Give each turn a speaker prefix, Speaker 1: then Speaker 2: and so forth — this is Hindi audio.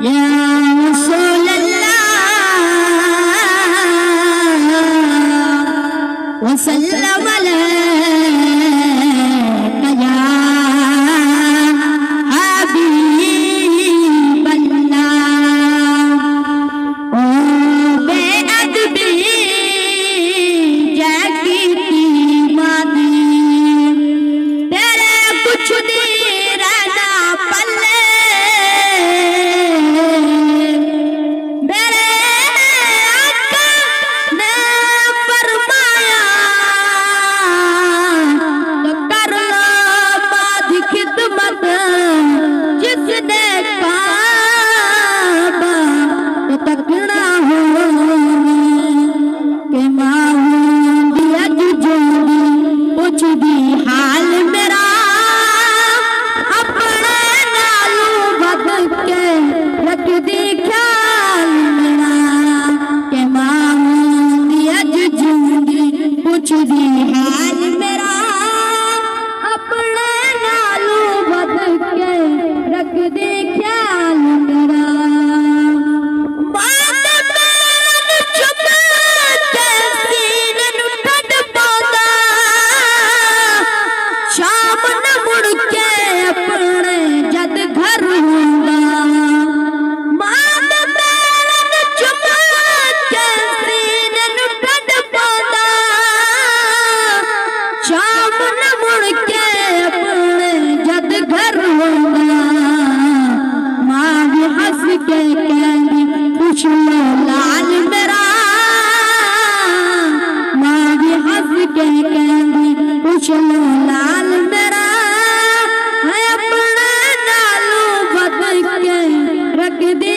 Speaker 1: या रसूल अल्लाह वसल्लम अलैका या हबीब अल्लाह। ओ बेअदबी जैकी की मादी तेरे कुछ नहीं रहना पल्ले मेरे आका ने फरमाया तो कर लो मादी खिदमत जिसने काबा तो तकना हो के माहूदी अजूदी कुछ भी हाल मेरा अपने नालू बद के रख दी ख्याल मेरा के मामूदी अजूदी कुछ भी हाल मेरा अपने नालू बद के रख दी ख्याल मेरा। बात मेरन चुप के सीने नु ठंड पांदा शाम न मुड़ के अपने जद घर होंदा। मात मेरन चुप के सीने नु ठंड पांदा शाम न मुड़ के अपने जद घर होंदा। मां भी हंस के कहती कुछ लो लाल मेरा मां भी हंस के कहती कुछ लो लाल मेरा है अपना नालू बदल के रख दे